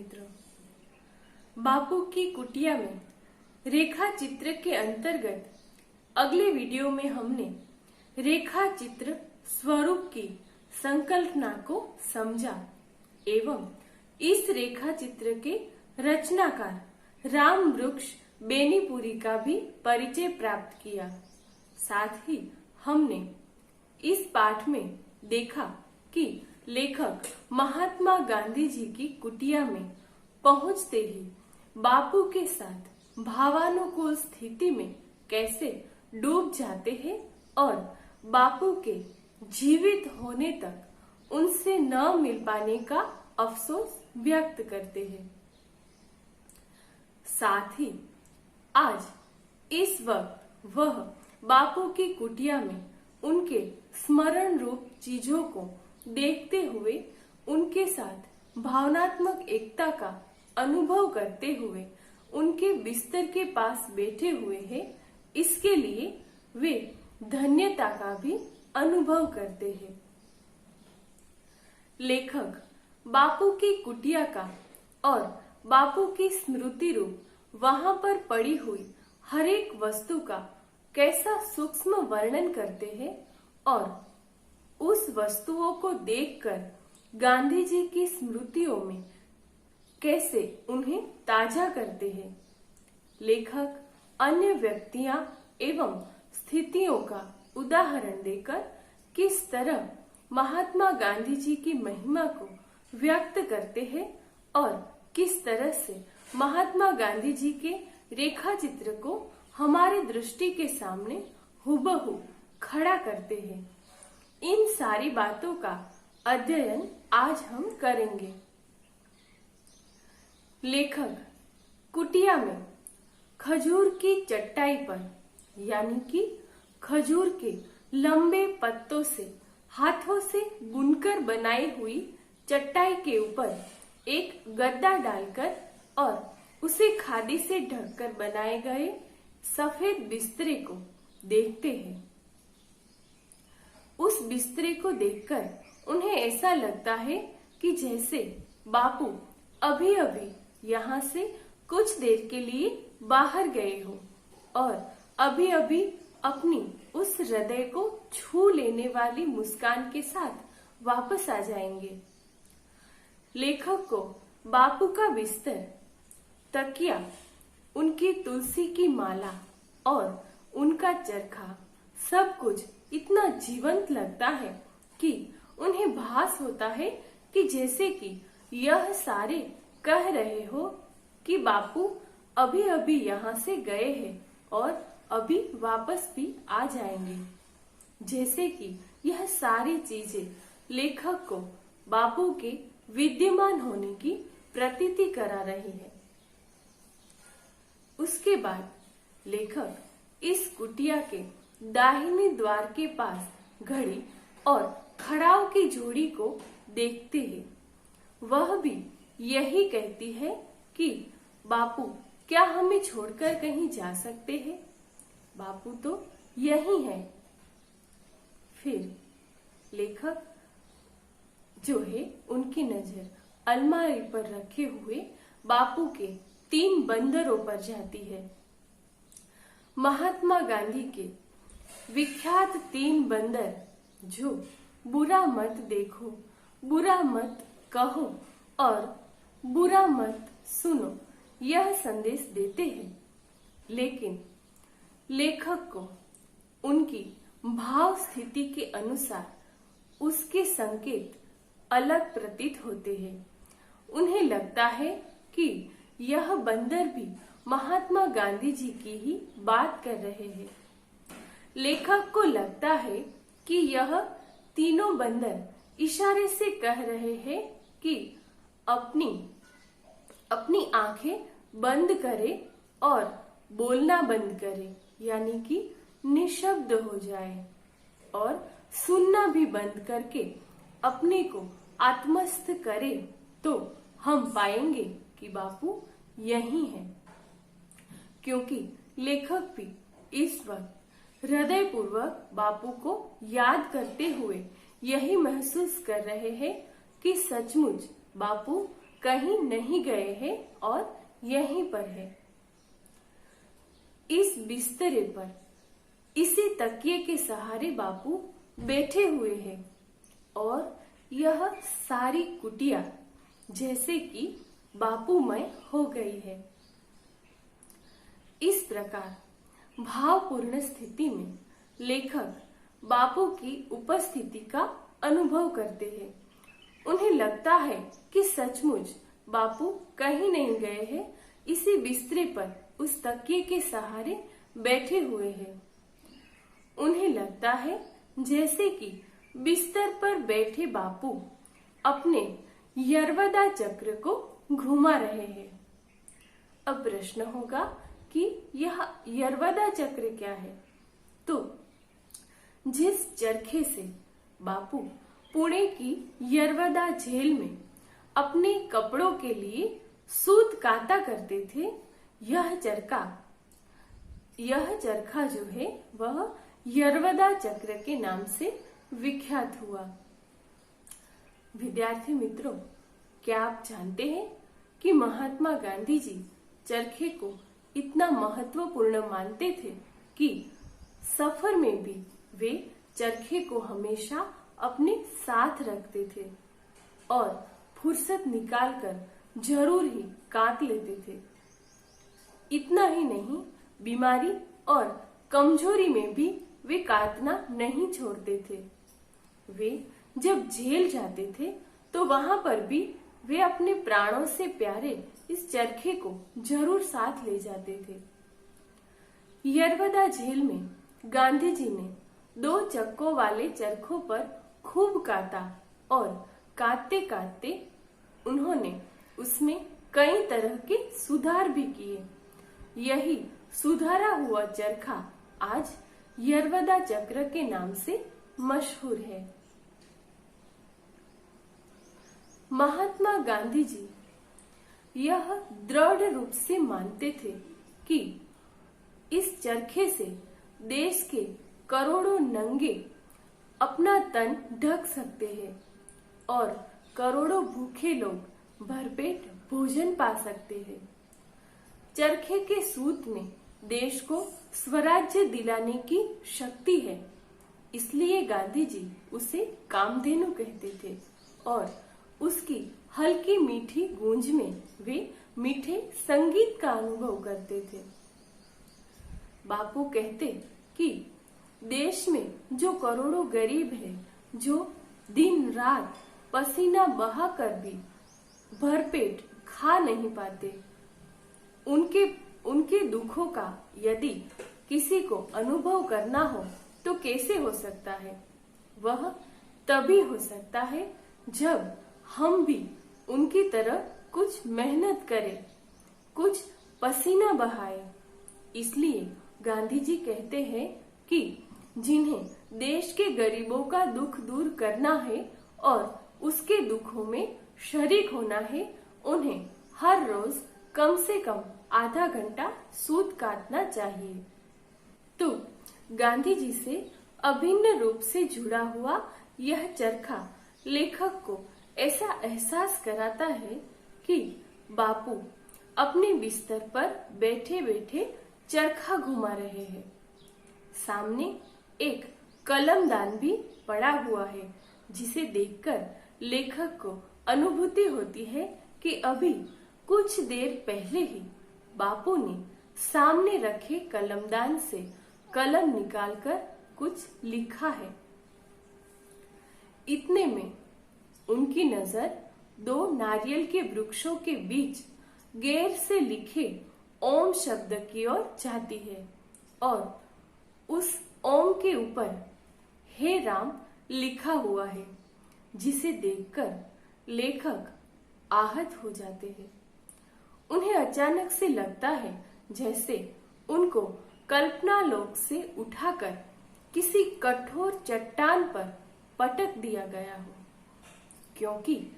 चित्र। बापू की कुटिया में रेखा चित्र के अंतर्गत अगले वीडियो में हमने रेखा चित्र स्वरूप की संकल्पना को समझा एवं इस रेखा चित्र के रचनाकार राम वृक्ष बेनीपुरी का भी परिचय प्राप्त किया। साथ ही हमने इस पाठ में देखा कि लेखक महात्मा गांधी जी की कुटिया में पहुंचते ही बापू के साथ भावानुकूल स्थिति में कैसे डूब जाते हैं और बापू के जीवित होने तक उनसे न मिल पाने का अफसोस व्यक्त करते हैं। साथ ही आज इस वक्त वह बापू की कुटिया में उनके स्मरण रूप चीजों को देखते हुए उनके साथ भावनात्मक एकता का अनुभव करते हुए उनके बिस्तर के पास बैठे हुए हैं। इसके लिए वे धन्यता का भी अनुभव करते हैं। लेखक बापू की कुटिया का और बापू की स्मृति रूप वहां पर पड़ी हुई हर एक वस्तु का कैसा सूक्ष्म वर्णन करते हैं और उस वस्तुओं को देखकर गांधी जी की स्मृतियों में कैसे उन्हें ताजा करते हैं। लेखक अन्य व्यक्तियां एवं स्थितियों का उदाहरण देकर किस तरह महात्मा गांधी जी की महिमा को व्यक्त करते हैं और किस तरह से महात्मा गांधी जी के रेखा चित्र को हमारे दृष्टि के सामने हुबहू खड़ा करते हैं। इन सारी बातों का अध्ययन आज हम करेंगे। लेखक कुटिया में खजूर की चटाई पर यानी कि खजूर के लंबे पत्तों से हाथों से बुनकर बनाई हुई चटाई के ऊपर एक गद्दा डालकर और उसे खादी से ढककर बनाए गए सफेद बिस्तरे को देखते हैं। उस बिस्तरे को देखकर उन्हें ऐसा लगता है कि जैसे बापू अभी अभी यहाँ से कुछ देर के लिए बाहर गए हो और अभी अभी अपनी उस हृदय को छू लेने वाली मुस्कान के साथ वापस आ जाएंगे। लेखक को बापू का बिस्तर, तकिया, उनकी तुलसी की माला और उनका चरखा सब कुछ इतना जीवंत लगता है कि उन्हें भास होता है कि जैसे कि यह सारे कह रहे हो कि बापू अभी अभी यहाँ से गए हैं और अभी वापस भी आ जाएंगे। जैसे कि यह सारी चीजें लेखक को बापू के विद्यमान होने की प्रतीति करा रही है। उसके बाद लेखक इस कुटिया के दाहिने द्वार के पास घड़ी और खड़ाऊ की जोड़ी को देखते हैं। वह भी यही कहती है कि बापू क्या हमें छोड़कर कहीं जा सकते हैं? बापू तो यही है। फिर लेखक जो है उनकी नजर अलमारी पर रखे हुए बापू के 3 बंदरों पर जाती है। महात्मा गांधी के विख्यात 3 बंदर जो बुरा मत देखो, बुरा मत कहो और बुरा मत सुनो यह संदेश देते हैं। लेकिन लेखक को उनकी भाव स्थिति के अनुसार उसके संकेत अलग प्रतीत होते हैं। उन्हें लगता है कि यह बंदर भी महात्मा गांधी जी की ही बात कर रहे हैं। लेखक को लगता है कि यह तीनों बंदर इशारे से कह रहे हैं कि अपनी आंखें बंद करे और बोलना बंद करे, यानी कि निशब्द हो जाए और सुनना भी बंद करके अपने को आत्मस्थ करे तो हम पाएंगे कि बापू यही है। क्योंकि लेखक भी इस वक्त हृदय पूर्वक बापू को याद करते हुए यही महसूस कर रहे हैं कि सचमुच बापू कहीं नहीं गए हैं और यहीं पर है। इस बिस्तरे पर इसी तकिए के सहारे बापू बैठे हुए हैं और यह सारी कुटिया जैसे कि बापूमय हो गई है। इस प्रकार भावपूर्ण स्थिति में लेखक बापू की उपस्थिति का अनुभव करते हैं। उन्हें लगता है कि सचमुच बापू कहीं नहीं गए हैं, इसी बिस्तरे पर उस तकिए के सहारे बैठे हुए हैं। उन्हें लगता है जैसे कि बिस्तर पर बैठे बापू अपने यर्वदा चक्र को घुमा रहे हैं। अब प्रश्न होगा कि यह यर्वदा चक्र क्या है? तो जिस चरखे से बापू पुणे की यर्वदा जेल में अपने कपड़ों के लिए सूत काता करते थे, यह चरखा जो है वह यर्वदा चक्र के नाम से विख्यात हुआ। विद्यार्थी मित्रों, क्या आप जानते हैं कि महात्मा गांधी जी चरखे को इतना महत्वपूर्ण मानते थे कि सफर में भी वे चरखे को हमेशा अपने साथ रखते थे और फुर्सत निकालकर जरूर ही काट लेते थे। इतना ही नहीं, बीमारी और कमजोरी में भी वे काटना नहीं छोड़ते थे। वे जब जेल जाते थे तो वहां पर भी वे अपने प्राणों से प्यारे इस चरखे को जरूर साथ ले जाते थे। यर्वदा जेल में गांधी जी ने 2 चक्कों वाले चरखों पर खूब काटा और काटते काटते उन्होंने उसमें कई तरह के सुधार भी किए। यही सुधारा हुआ चरखा आज यर्वदा चक्र के नाम से मशहूर है। महात्मा गांधी जी यह दृढ़ रूप से मानते थे कि इस चरखे से देश के करोड़ों नंगे अपना तन ढक सकते हैं और करोड़ों भूखे लोग भरपेट भोजन पा सकते हैं। चरखे के सूत में देश को स्वराज्य दिलाने की शक्ति है, इसलिए गांधी जी उसे कामधेनु कहते थे और उसकी हल्की मीठी गूंज में वे मीठे संगीत का अनुभव करते थे। बापू कहते कि देश में जो करोड़ों गरीब हैं, जो दिन रात पसीना बहाकर भी भरपेट खा नहीं पाते, उनके दुखों का यदि किसी को अनुभव करना हो तो कैसे हो सकता है? वह तभी हो सकता है जब हम भी उनकी तरह कुछ मेहनत करें, कुछ पसीना बहाए। इसलिए गांधी जी कहते हैं कि जिन्हें देश के गरीबों का दुख दूर करना है और उसके दुखों में शरीक होना है, उन्हें हर रोज कम से कम आधा घंटा सूत काटना चाहिए। तो गांधी जी से अभिन्न रूप से जुड़ा हुआ यह चरखा लेखक को ऐसा एहसास कराता है कि बापू अपने बिस्तर पर बैठे बैठे चरखा घुमा रहे हैं। सामने एक कलमदान भी पड़ा हुआ है, जिसे देखकर लेखक को अनुभूति होती है कि अभी कुछ देर पहले ही बापू ने सामने रखे कलमदान से कलम निकालकर कुछ लिखा है। इतने में उनकी नजर 2 नारियल के वृक्षों के बीच गैर से लिखे ओम शब्द की ओर जाती है और उस ओम के ऊपर हे राम लिखा हुआ है, जिसे देखकर लेखक आहत हो जाते हैं। उन्हें अचानक से लगता है जैसे उनको कल्पना लोक से उठाकर किसी कठोर चट्टान पर पटक दिया गया हो, क्योंकि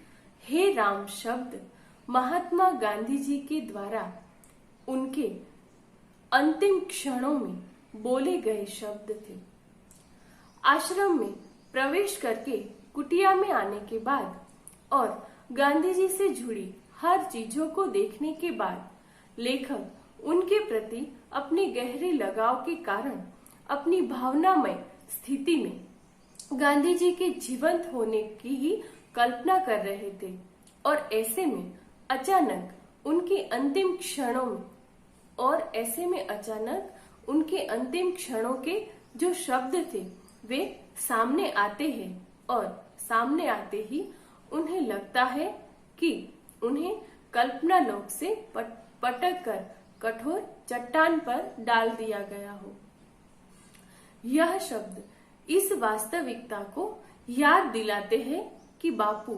हे राम शब्द महात्मा गांधी जी के द्वारा उनके अंतिम क्षणों में बोले गए शब्द थे। आश्रम में प्रवेश करके कुटिया में आने के बाद और गांधी जी से जुड़ी हर चीजों को देखने के बाद लेखक उनके प्रति अपने गहरे लगाव के कारण अपनी भावनामय स्थिति में गांधी जी के जीवंत होने की ही कल्पना कर रहे थे और ऐसे में अचानक उनके अंतिम क्षणों के जो शब्द थे वे सामने आते हैं और सामने आते ही उन्हें लगता है कि उन्हें कल्पना लोक से पटक कर कठोर चट्टान पर डाल दिया गया हो। यह शब्द इस वास्तविकता को याद दिलाते हैं कि बापू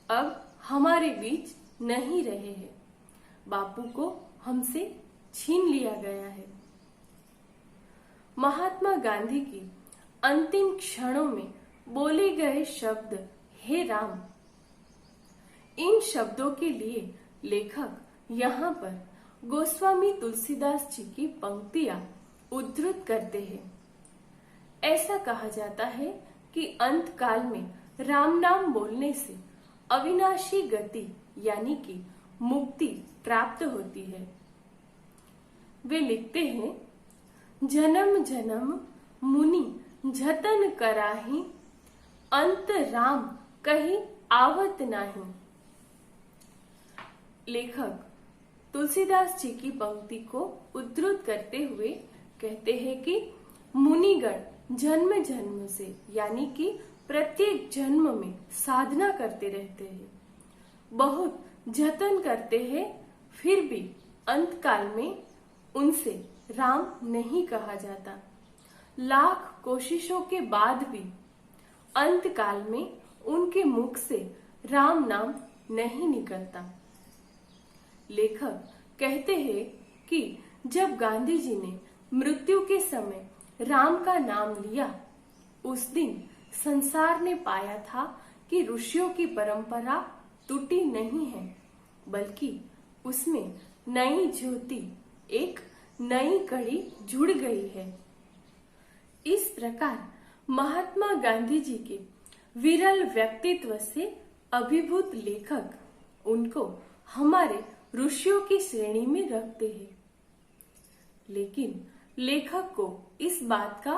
अब हमारे बीच नहीं रहे हैं। बापू को हमसे छीन लिया गया है। महात्मा गांधी की अंतिम क्षणों में बोले गए शब्द हे राम, इन शब्दों के लिए लेखक यहाँ पर गोस्वामी तुलसीदास जी की पंक्तियां उद्धृत करते हैं। ऐसा कहा जाता है कि अंत काल में राम नाम बोलने से अविनाशी गति यानी कि मुक्ति प्राप्त होती है। वे लिखते हैं, जन्म जन्म मुनि जतन कराही, अंत राम कहीं आवत नाही। लेखक तुलसीदास जी की पंक्ति को उद्धृत करते हुए कहते हैं कि मुनिगण जन्म जन्म से यानी कि प्रत्येक जन्म में साधना करते रहते हैं, बहुत जतन करते हैं, फिर भी अंत काल में उनसे राम नहीं कहा जाता। लाख कोशिशों के बाद भी अंत काल में उनके मुख से राम नाम नहीं निकलता। लेखक कहते हैं कि जब गांधी जी ने मृत्यु के समय राम का नाम लिया, उस दिन संसार ने पाया था कि ऋषियों की परंपरा टूटी नहीं है, बल्कि उसमें नई ज्योति, एक नई कड़ी जुड़ गई है। इस प्रकार महात्मा गांधी जी के विरल व्यक्तित्व से अभिभूत लेखक उनको हमारे ऋषियों की श्रेणी में रखते हैं। लेकिन लेखक को इस बात का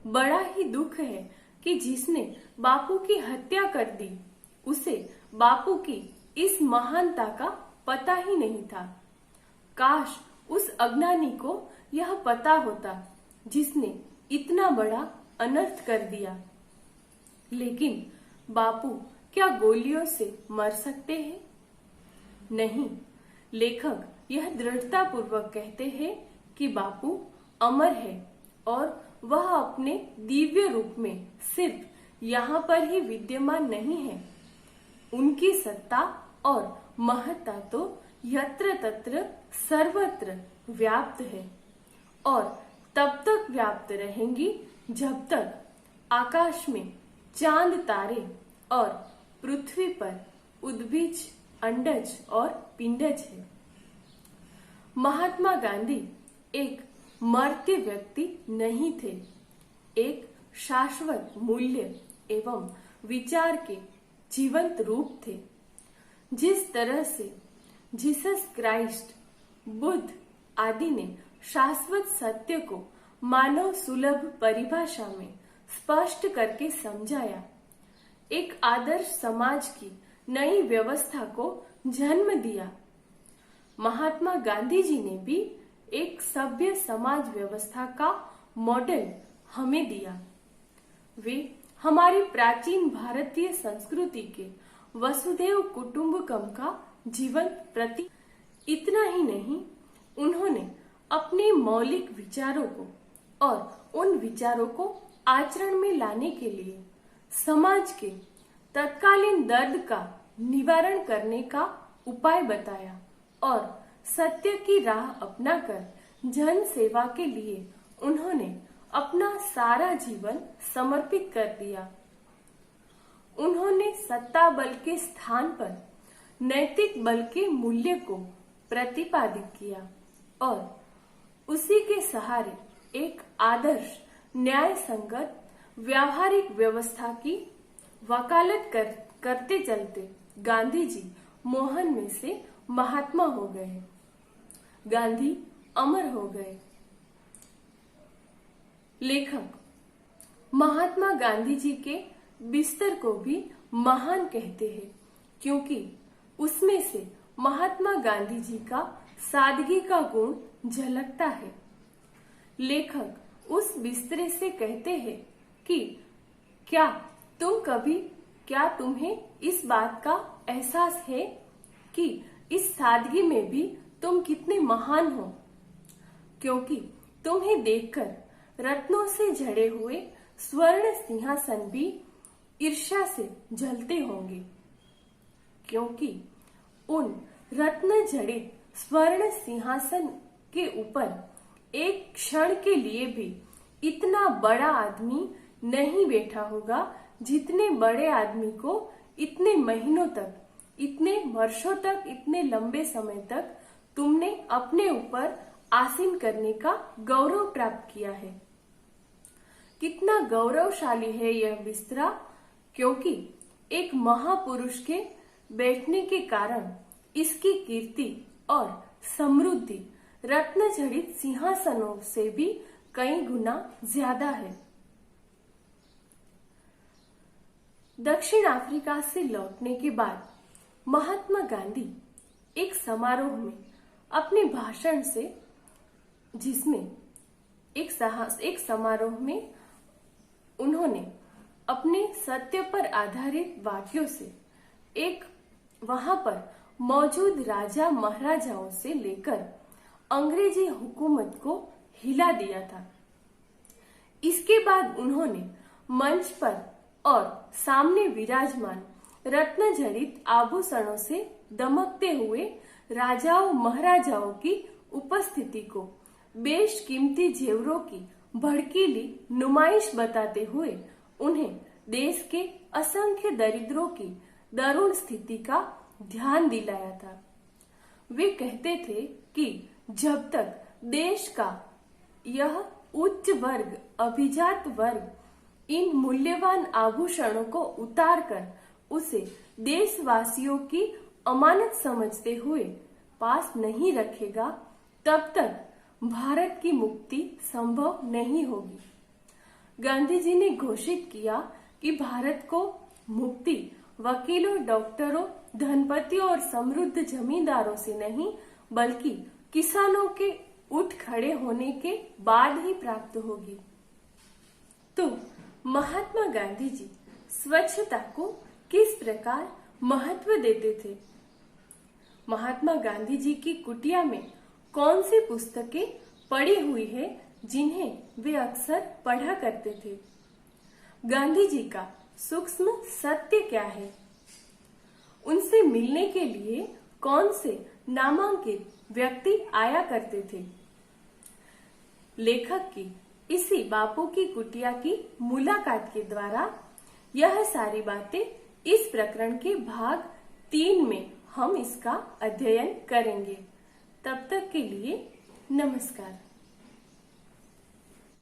बड़ा ही दुख है कि जिसने बापू की हत्या कर दी, उसे बापू की इस महानता का पता ही नहीं था। काश उस अज्ञानी को यह पता होता जिसने इतना बड़ा अनर्थ कर दिया। लेकिन बापू क्या गोलियों से मर सकते हैं? नहीं, लेखक यह दृढ़ता पूर्वक कहते हैं कि बापू अमर है और वह अपने दिव्य रूप में सिर्फ यहाँ पर ही विद्यमान नहीं है। उनकी सत्ता और महत्ता तो यत्र तत्र सर्वत्र व्याप्त है और तब तक व्याप्त रहेंगी जब तक आकाश में चांद तारे और पृथ्वी पर उद्भिज, अंडज और पिंडज है। महात्मा गांधी एक मर्त्य व्यक्ति नहीं थे, एक शाश्वत मूल्य एवं विचार के जीवंत रूप थे। जिस तरह से जीसस क्राइस्ट, बुद्ध आदि ने शाश्वत सत्य को मानव सुलभ परिभाषा में स्पष्ट करके समझाया, एक आदर्श समाज की नई व्यवस्था को जन्म दिया, महात्मा गांधी जी ने भी एक सभ्य समाज व्यवस्था का मॉडल हमें दिया। वे हमारी प्राचीन भारतीय संस्कृति के वसुधैव कुटुंबकम का जीवंत प्रतीक। इतना ही नहीं, उन्होंने अपने मौलिक विचारों को और उन विचारों को आचरण में लाने के लिए समाज के तत्कालीन दर्द का निवारण करने का उपाय बताया और सत्य की राह अपनाकर जन सेवा के लिए उन्होंने अपना सारा जीवन समर्पित कर दिया। उन्होंने सत्ता बल के स्थान पर नैतिक बल के मूल्य को प्रतिपादित किया और उसी के सहारे एक आदर्श न्याय संगत व्यावहारिक व्यवस्था की वकालत करते चलते गांधी जी मोहन में से महात्मा हो गए। गांधी अमर हो गए। लेखक महात्मा गांधी जी के बिस्तर को भी महान कहते हैं, क्योंकि उसमें से महात्मा गांधी जी का सादगी का गुण झलकता है। लेखक उस बिस्तरे से कहते हैं कि क्या तुम्हें इस बात का एहसास है कि इस सादगी में भी तुम कितने महान हो, क्योंकि तुम्हें देखकर रत्नों से जड़े हुए स्वर्ण सिंहासन भी ईर्ष्या से जलते होंगे, क्योंकि उन रत्न जड़ित स्वर्ण सिंहासन के ऊपर एक क्षण के लिए भी इतना बड़ा आदमी नहीं बैठा होगा जितने बड़े आदमी को इतने महीनों तक, इतने वर्षों तक, इतने लंबे समय तक तुमने अपने ऊपर आसीन करने का गौरव प्राप्त किया है। कितना गौरवशाली है यह बिस्तरा, क्योंकि एक महापुरुष के बैठने के कारण इसकी कीर्ति और समृद्धि रत्न जड़ित सिंहासनों से भी कई गुना ज्यादा है। दक्षिण अफ्रीका से लौटने के बाद महात्मा गांधी एक समारोह में अपने भाषण से, जिसमें एक समारोह में उन्होंने अपने सत्य पर आधारित वाक्यों से वहां पर मौजूद राजा महाराजाओं से लेकर अंग्रेजी हुकूमत को हिला दिया था। इसके बाद उन्होंने मंच पर और सामने विराजमान रत्न जड़ित आभूषणों से दमकते हुए राजाओं महाराजाओं की उपस्थिति को बेशकीमती जेवरों की भड़कीली नुमाइश बताते हुए उन्हें देश के असंख्य दरिद्रों की दरुण स्थिति का ध्यान दिलाया था। वे कहते थे कि जब तक देश का यह उच्च वर्ग, अभिजात वर्ग इन मूल्यवान आभूषणों को उतारकर उसे देशवासियों की अमानत समझते हुए पास नहीं रखेगा, तब तक भारत की मुक्ति संभव नहीं होगी। गांधी जी ने घोषित किया कि भारत को मुक्ति वकीलों, डॉक्टरों, धनपतियों और समृद्ध जमींदारों से नहीं, बल्कि किसानों के उठ खड़े होने के बाद ही प्राप्त होगी। तो महात्मा गांधी जी स्वच्छता को किस प्रकार महत्व देते थे? महात्मा गांधी जी की कुटिया में कौन सी पुस्तकें पड़ी हुई है जिन्हें वे अक्सर पढ़ा करते थे? गांधी जी का सूक्ष्म सत्य क्या है? उनसे मिलने के लिए कौन से नामांकित व्यक्ति आया करते थे? लेखक की इसी बापू की कुटिया की मुलाकात के द्वारा यह सारी बातें इस प्रकरण के भाग 3 में हम इसका अध्ययन करेंगे। तब तक के लिए नमस्कार।